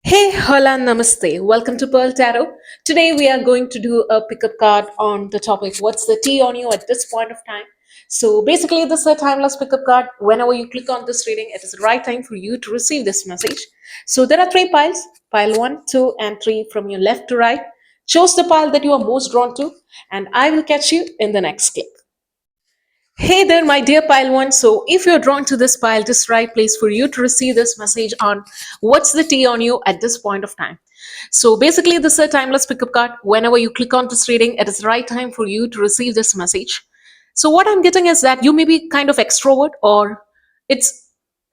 Hey, hola, namaste. Welcome to Pearl Tarot. Today we are going to do a pickup card on the topic what's the tea on you at this point of time. So basically, this is a timeless pickup card. Whenever you click on this reading, it is the right time for you to receive this message. So there are three piles pile one, two, and three from your left to right. Choose the pile that you are most drawn to, and I will catch you in the next clip. Hey there, my dear pile one. So, if you're drawn to this pile, this is the right place for you to receive this message on what's the tea on you at this point of time. So, basically, this is a timeless pickup card. Whenever you click on this reading, it is the right time for you to receive this message. So, what I'm getting is that you may be kind of extrovert, or it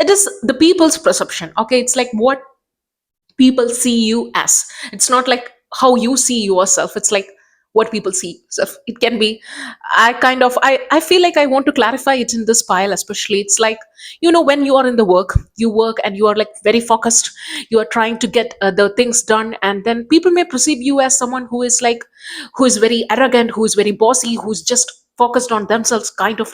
is the people's perception. Okay, it's like what people see you as. It's not like how you see yourself, it's like what people see. So it can be, I feel like I want to clarify it in this pile especially. It's like, when you are in the work, you work and you are like very focused, you are trying to get the things done, and then people may perceive you as someone who is very arrogant, who is very bossy, who's just focused on themselves, kind of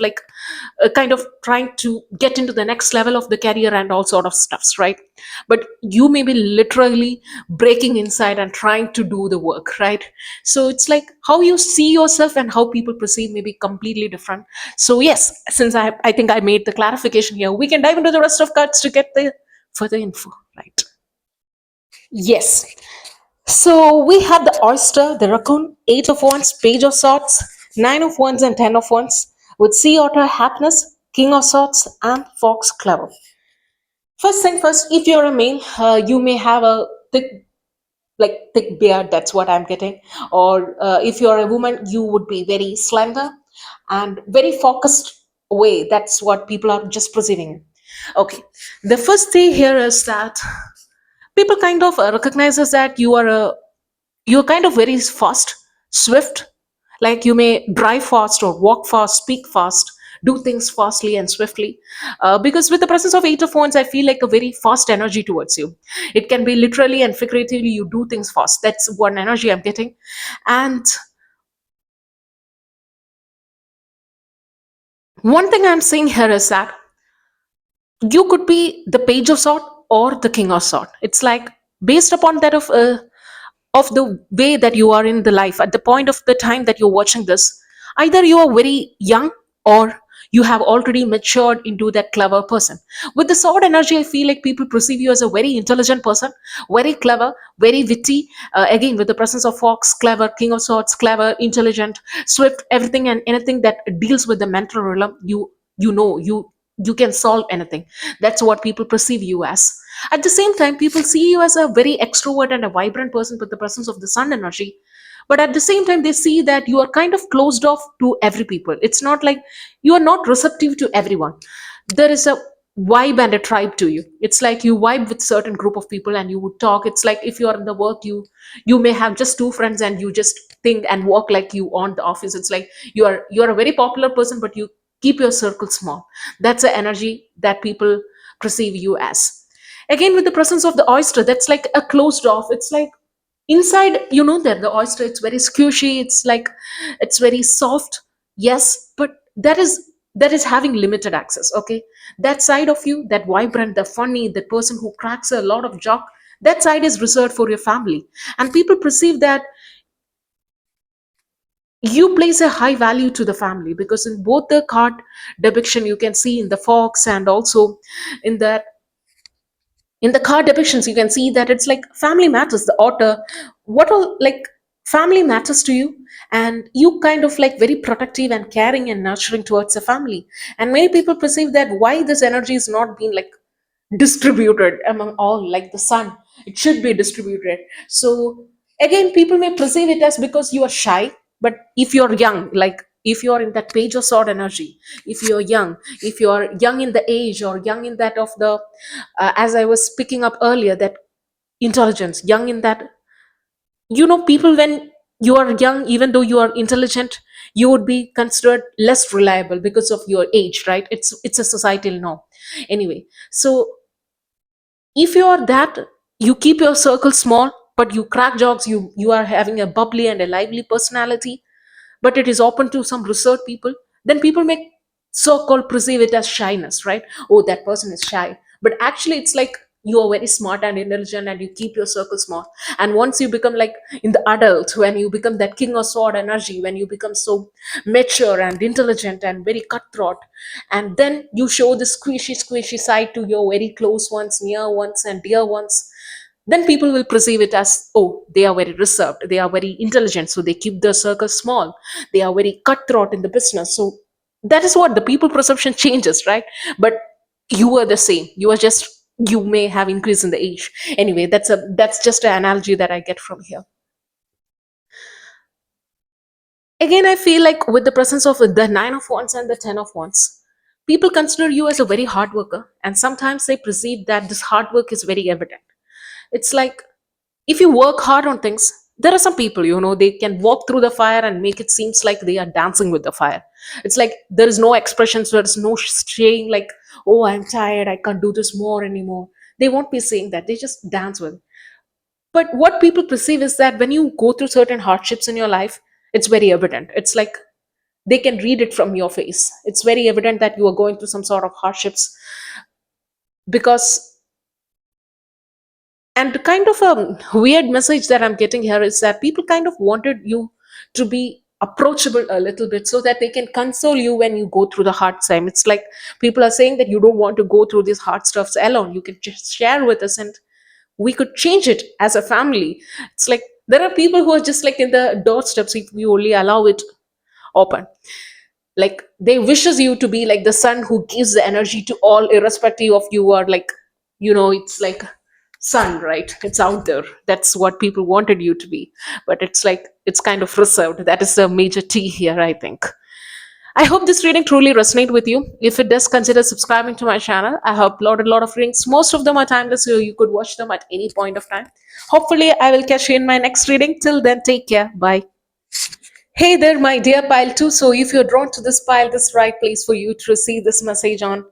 trying to get into the next level of the career and all sort of stuffs, right? But you may be literally breaking inside and trying to do the work, right? So it's like how you see yourself and how people perceive may be completely different. So yes, since I think I made the clarification here, we can dive into the rest of cards to get the further info, right? Yes. So we have the oyster, the raccoon, eight of wands, page of swords, nine of wands, and 10 of wands, with sea otter, happiness, king of swords, and fox clever. First thing first, if you're a male, you may have a thick beard. That's what I'm getting. Or if you're a woman, you would be very slender and very focused way. That's what people are just perceiving. Okay. The first thing here is that people kind of recognizes that you're kind of very fast, swift, like you may drive fast or walk fast, speak fast, do things fastly and swiftly. Because with the presence of eight of wands, I feel like a very fast energy towards you. It can be literally and figuratively, you do things fast. That's one energy I'm getting. And one thing I'm saying here is that you could be the page of sword or the king of sword. It's like based upon that of the way that you are in the life at the point of the time that you're watching this. Either you are very young, or you have already matured into that clever person. With the sword energy, I feel like people perceive you as a very intelligent person, very clever, very witty. Again, with the presence of fox, clever, king of swords, clever, intelligent, swift, everything and anything that deals with the mental realm, you can solve anything. That's what people perceive you as. At the same time, people see you as a very extrovert and a vibrant person with the presence of the sun energy. But at the same time, they see that you are kind of closed off to every people. It's not like you are not receptive to everyone. There is a vibe and a tribe to you. It's like you vibe with certain group of people and you would talk. It's like if you are in the work, you may have just two friends and you just think and walk like you on the office. It's like you are a very popular person, but you keep your circle small. That's the energy that people perceive you as. Again, with the presence of the oyster, that's like a closed off. It's like inside, that the oyster, it's very squishy, it's like it's very soft. Yes, but that is having limited access. Okay, that side of you, that vibrant, the funny, the person who cracks a lot of joke, that side is reserved for your family. And people perceive that you place a high value to the family, because in both the card depiction, you can see in the fox and also in that in the card depictions, you can see that it's like family matters, the author, what all like family matters to you. And you kind of like very protective and caring and nurturing towards the family. And many people perceive that why this energy is not being like distributed among all, like the sun, it should be distributed. So again, people may perceive it as because you are shy. But if you're young, like if you're in that page of sword energy, if you're young, if you're young in the age or young in that of the as I was picking up earlier, that intelligence, young in that, people, when you are young, even though you are intelligent, you would be considered less reliable because of your age, right? It's a societal norm. Anyway, so if you are that, you keep your circle small, but you crack jokes, you are having a bubbly and a lively personality, but it is open to some reserved people, then people may so-called perceive it as shyness, right? Oh, that person is shy. But actually, it's like you are very smart and intelligent and you keep your circle small. And once you become like in the adult, when you become that king of sword energy, when you become so mature and intelligent and very cutthroat, and then you show the squishy side to your very close ones, near ones and dear ones, then people will perceive it as, oh, they are very reserved, they are very intelligent, so they keep their circle small, they are very cutthroat in the business. So that is what the people perception changes, right? But you are the same, you are just, you may have increased in the age. Anyway, that's just an analogy that I get from here. Again, I feel like with the presence of the nine of wands and the 10 of wands, people consider you as a very hard worker, and sometimes they perceive that this hard work is very evident. It's like, if you work hard on things, there are some people, they can walk through the fire and make it seems like they are dancing with the fire. It's like there is no expressions, there is no saying like, oh, I'm tired, I can't do this more anymore. They won't be saying that, they just dance with. But what people perceive is that when you go through certain hardships in your life, it's very evident. It's like they can read it from your face. It's very evident that you are going through some sort of hardships, because, and the kind of a weird message that I'm getting here is that people kind of wanted you to be approachable a little bit so that they can console you when you go through the hard time. It's like people are saying that you don't want to go through these hard stuffs alone, you can just share with us and we could change it as a family. It's like there are people who are just like in the doorsteps if we only allow it open. Like they wishes you to be like the sun who gives the energy to all, irrespective of you are like, it's like sun, right? It's out there, that's what people wanted you to be. But it's like it's kind of reserved. That is the major T here, I think. I hope this reading truly resonate with you. If it does, consider subscribing to my channel. I have uploaded a lot of readings. Most of them are timeless, so you could watch them at any point of time. Hopefully I will catch you in my next reading. Till then, take care. Bye. Hey there, my dear pile too. So if you're drawn to this pile, this is the right place for you to receive this message on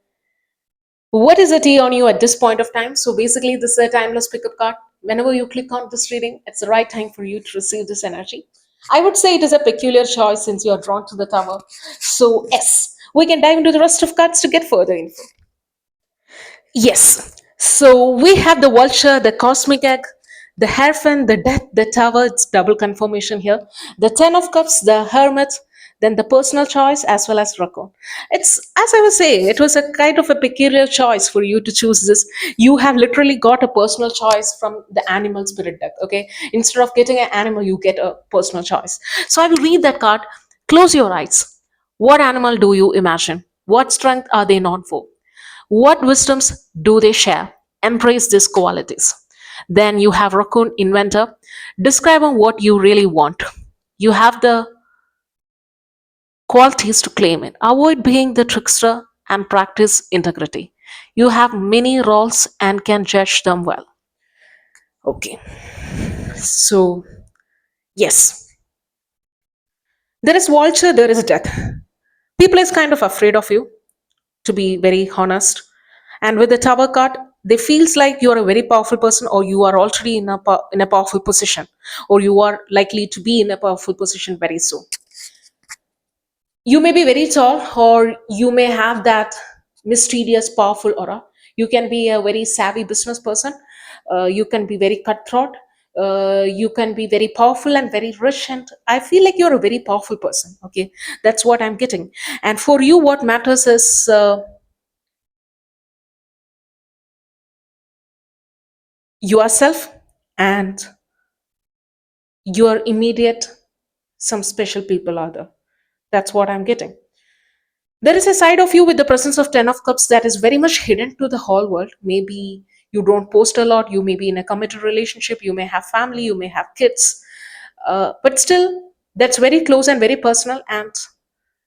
what is a tea on you at this point of time. So basically, this is a timeless pickup card. Whenever you click on this reading, it's the right time for you to receive this energy. I would say it is a peculiar choice since you're drawn to the tower. So yes, we can dive into the rest of cards to get further info. Yes. So we have the vulture, the cosmic egg, the hierophant, the death, the tower. It's double confirmation here. The 10 of cups, the hermit, then the personal choice as well as raccoon. It's, as I was saying, it was a kind of a peculiar choice for you to choose this. You have literally got a personal choice from the animal spirit deck. Okay, instead of getting an animal, you get a personal choice. So I will read that card. Close your eyes. What animal do you imagine? What strength are they known for? What wisdoms do they share? Embrace these qualities. Then you have raccoon inventor. Describe on what you really want. You have the qualities to claim it. Avoid being the trickster and practice integrity. You have many roles and can judge them well. Okay, so yes, there is vulture, there is death. People is kind of afraid of you, to be very honest. And with the tower card, they feels like you are a very powerful person, or you are already in in a powerful position, or you are likely to be in a powerful position very soon. You may be very tall, or you may have that mysterious powerful aura. You can be a very savvy business person. You can be very cutthroat. You can be very powerful and very rich, and I feel like you're a very powerful person. Okay, that's what I'm getting. And for you, what matters is yourself and your immediate, some special people are there. That's what I'm getting. There is a side of you with the presence of 10 of cups that is very much hidden to the whole world. Maybe you don't post a lot, you may be in a committed relationship, you may have family, you may have kids, but still that's very close and very personal, and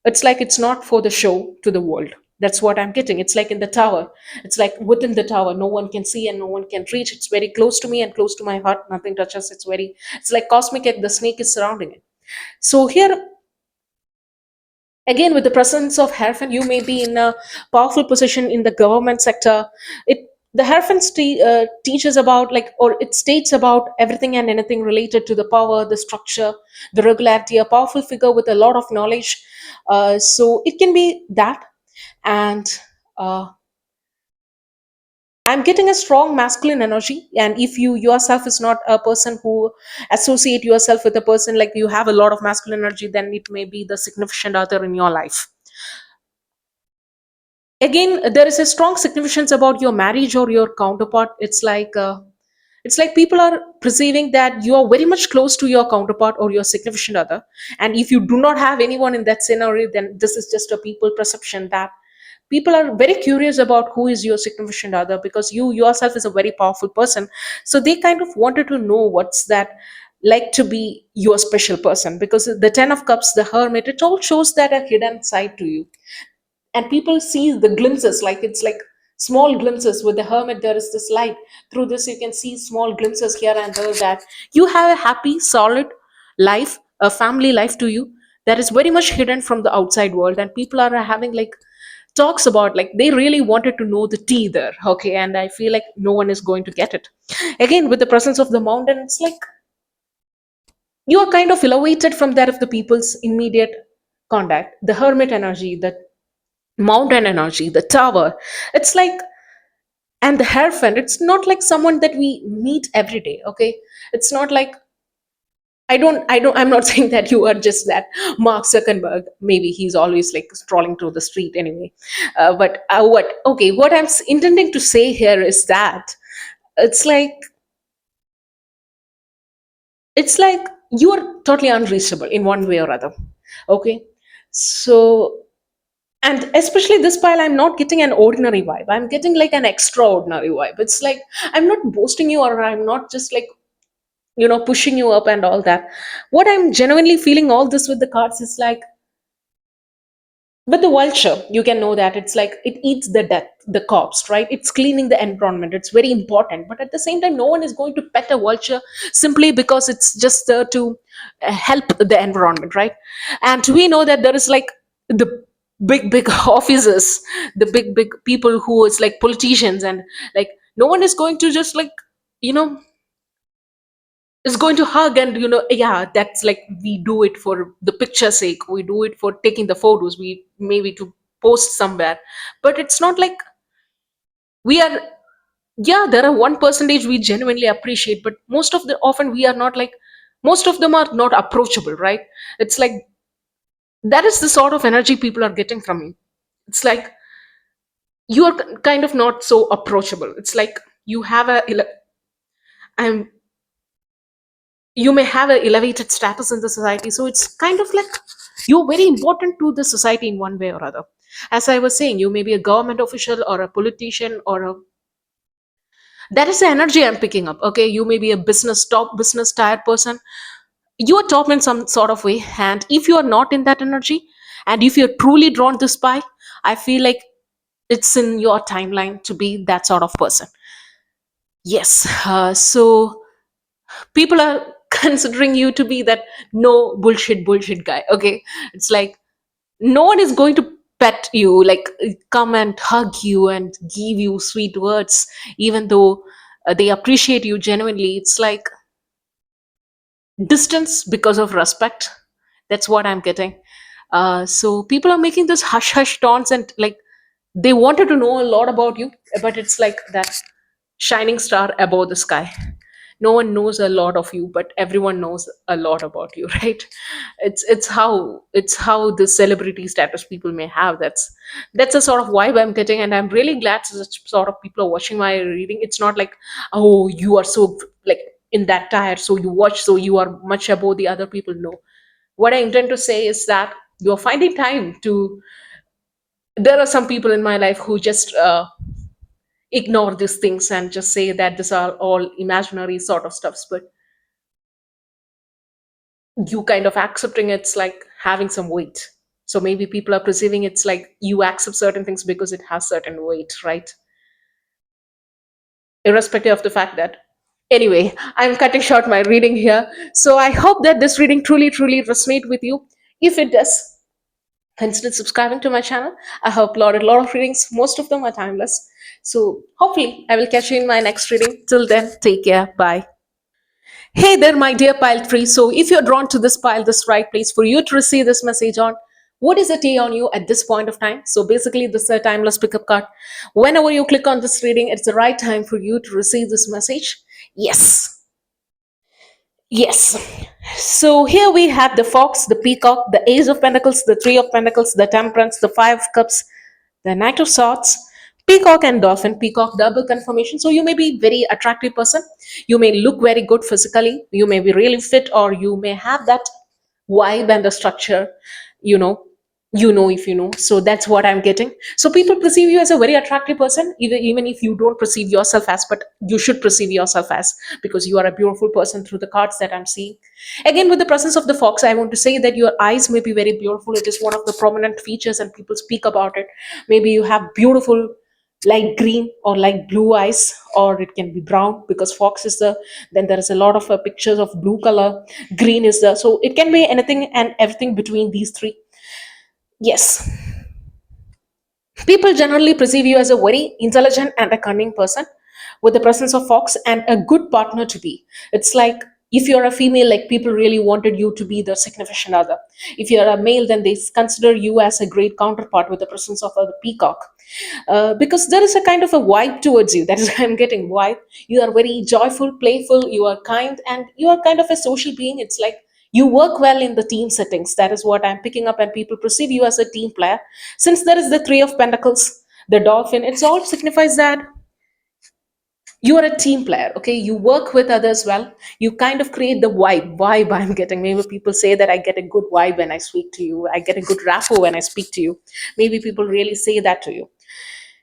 it's like it's not for the show to the world. That's what I'm getting. It's like in the tower, it's like within the tower, no one can see and no one can reach. It's very close to me and close to my heart, nothing touches. It's like cosmic egg, the snake is surrounding it. So here again, with the presence of Hierophant, you may be in a powerful position in the government sector. It the Hierophant teaches about, like, or it states about everything and anything related to the power, the structure, the regularity. A powerful figure with a lot of knowledge. So it can be that, and uh, I'm getting a strong masculine energy, and if you yourself is not a person who associate yourself with a person like you have a lot of masculine energy, then it may be the significant other in your life. Again, there is a strong significance about your marriage or your counterpart. It's like people are perceiving that you are very much close to your counterpart or your significant other, and if you do not have anyone in that scenario, then this is just a people perception that people are very curious about who is your significant other, because you yourself is a very powerful person. So they kind of wanted to know what's that like to be your special person, because the 10 of cups, the hermit, it all shows that a hidden side to you, and people see the glimpses, like it's like small glimpses. With the hermit there is this light, through this you can see small glimpses here and there, that you have a happy solid life, a family life to you, that is very much hidden from the outside world, and people are having like talks about, like they really wanted to know the tea there. Okay, and I feel like no one is going to get it. Again, with the presence of the mountain, it's like you are kind of elevated from that of the people's immediate contact. The hermit energy, the mountain energy, the tower, it's like, and the hierophant, it's not like someone that we meet every day. Okay, it's not like, I'm not saying that you are just that Mark Zuckerberg. Maybe he's always like strolling through the street anyway. What I'm intending to say here is that it's like, it's like you are totally unreachable in one way or other. Okay, so, and especially this pile, I'm not getting an ordinary vibe, I'm getting like an extraordinary vibe. It's like I'm not boasting you, or I'm not just like, pushing you up and all that. What I'm genuinely feeling all this with the cards is like, with the vulture, you can know that it's like it eats the death, the corpse, right? It's cleaning the environment, it's very important, but at the same time no one is going to pet a vulture simply because it's just there to help the environment, right? And we know that there is like the big officers, the big people who is like politicians, and like no one is going to just like, you know is going to hug, and yeah, that's like we do it for the picture sake, we do it for taking the photos, we maybe to post somewhere. But it's not like we are, yeah, there are 1% we genuinely appreciate, but most of the often we are not like, most of them are not approachable, right? It's like that is the sort of energy people are getting from you. It's like you are kind of not so approachable. It's like you have I'm you may have an elevated status in the society, so it's kind of like you're very important to the society in one way or other. As I was saying, you may be a government official or a politician or a, that is the energy I'm picking up. Okay, you may be a business, top business tired person, you are top in some sort of way, and if you are not in that energy, and if you're truly drawn to spy, I feel like it's in your timeline to be that sort of person. Yes. So people are considering you to be that no bullshit guy. Okay, it's like no one is going to pet you, like come and hug you and give you sweet words, even though they appreciate you genuinely. It's like distance because of respect. That's what I'm getting. So people are making this hush hush taunts, and like they wanted to know a lot about you, but it's like that shining star above the sky. No one knows a lot of you, but everyone knows a lot about you, right? It's how the celebrity status people may have. That's a sort of vibe I'm getting, and I'm really glad such sort of people are watching my reading. It's not like, oh, you are so like in that tired, so you watch, so you are much above the other people. No, what I intend to say is that you're finding time to, there are some people in my life who just ignore these things and just say that these are all imaginary sort of stuffs, but you kind of accepting it's like having some weight. So maybe people are perceiving it's like you accept certain things because it has certain weight, right? Irrespective of the fact that, anyway, I'm cutting short my reading here. So I hope that this reading truly resonate with you. If it does, consider subscribing to my channel. I have uploaded a lot of readings, most of them are timeless. So hopefully I will catch you in my next reading. Till then, take care. Bye. Hey there, my dear pile 3. So if you're drawn to this pile, this right place for you to receive this message on, What is the T on you at this point of time? So basically, this is a timeless pickup card. Whenever you click on this reading, it's the right time for you to receive this message. Yes. Yes. So here we have the fox, the peacock, the ace of pentacles, the three of pentacles, the temperance, the five of cups, the knight of swords, peacock and dolphin. Peacock double confirmation. So you may be very attractive person. You may look very good physically. You may be really fit, or you may have that vibe and the structure, you know, if you know. So that's what I'm getting. So people perceive you as a very attractive person, even if you don't perceive yourself as, but you should perceive yourself as, because you are a beautiful person through the cards that I'm seeing. Again, with the presence of the fox, I want to say that your eyes may be very beautiful. It is one of the prominent features and people speak about it. Maybe you have beautiful light green or light blue eyes, or it can be brown, because fox is the, then there is a lot of pictures of blue color, green is the, so it can be anything and everything between these three. Yes, people generally perceive you as a very intelligent and a cunning person with the presence of fox, and a good partner to be. It's like, if you're a female, like people really wanted you to be the significant other. If you're a male, then they consider you as a great counterpart with the presence of a peacock. Because there is a kind of a vibe towards you. That is I'm getting vibe. You are very joyful, playful, you are kind, and you are kind of a social being. It's like you work well in the team settings. That is what I'm picking up, and people perceive you as a team player. Since there is the three of pentacles, the dolphin, it's all signifies that you are a team player. Okay, you work with others well. You kind of create the vibe I'm getting. Maybe people say that I get a good vibe when I speak to you, I get a good rapport when I speak to you. Maybe people really say that to you.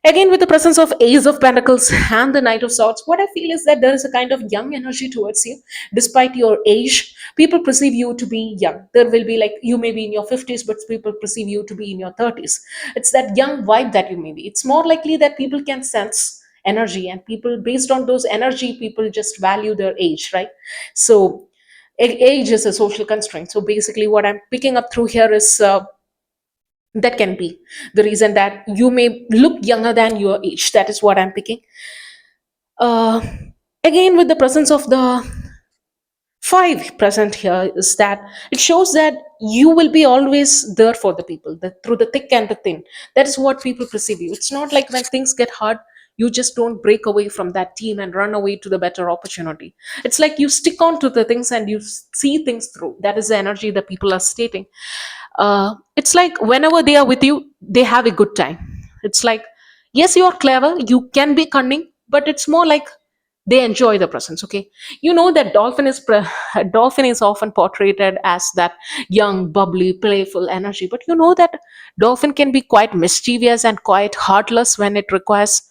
Again, with the presence of Ace of Pentacles and the Knight of Swords, what I feel is that there is a kind of young energy towards you. Despite your age, people perceive you to be young. There will be like, you may be in your 50s, but people perceive you to be in your 30s. It's that young vibe that you may be. It's more likely that people can sense energy, and people, based on those energy, people just value their age, right? So, age is a social constraint. So, basically, what I'm picking up through here is. That can be the reason that you may look younger than your age. That is what I'm picking. uh, Again, with the presence of the five present here, is that it shows that you will be always there for the people, through the thick and the thin. That is what people perceive you. It's not like when things get hard, you just don't break away from that team and run away to the better opportunity. It's like you stick on to the things and you see things through. That is the energy that people are stating. It's like whenever they are with you, they have a good time. It's like, yes, you are clever, you can be cunning, but it's more like they enjoy the presence. Okay, you know that dolphin is often portrayed as that young, bubbly, playful energy, but you know that dolphin can be quite mischievous and quite heartless when it requires.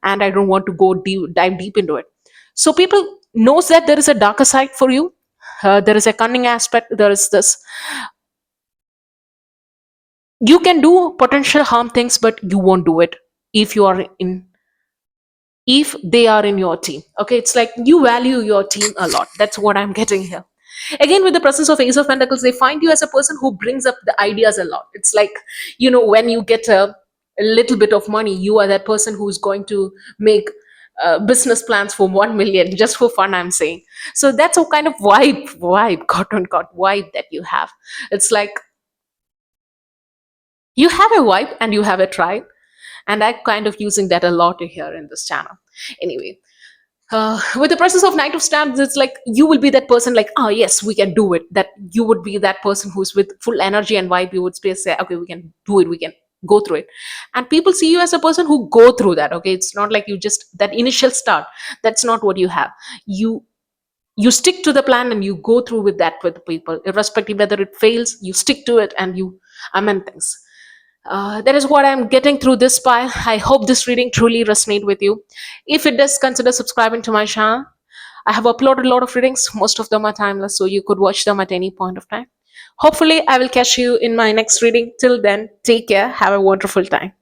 And I don't want to dive deep into it. So people knows that there is a darker side for you. There is a cunning aspect. There is this, you can do potential harm things, but you won't do it if you are in, if they are in your team. Okay, it's like you value your team a lot. That's what I'm getting here. Again, with the presence of Ace of Pentacles, they find you as a person who brings up the ideas a lot. It's like, when you get a little bit of money, you are that person who's going to make business plans for 1 million just for fun, I'm saying. So that's a kind of vibe, quote unquote, vibe that you have. It's like you have a vibe and you have a tribe, and I'm kind of using that a lot here in this channel. Anyway, with the process of Knight of Stamps, it's like you will be that person, like, oh yes, we can do it. That you would be that person who's with full energy and vibe. You would say, okay, we can do it, we can go through it. And people see you as a person who go through that. Okay, it's not like you just that initial start. That's not what you have. You stick to the plan and you go through with that with the people, irrespective whether it fails. You stick to it and you amend things. That is what I'm getting through this pile. I hope this reading truly resonate with you. If it does, consider subscribing to my channel. I have uploaded a lot of readings. Most of them are timeless, so you could watch them at any point of time. Hopefully, I will catch you in my next reading. Till then, take care. Have a wonderful time.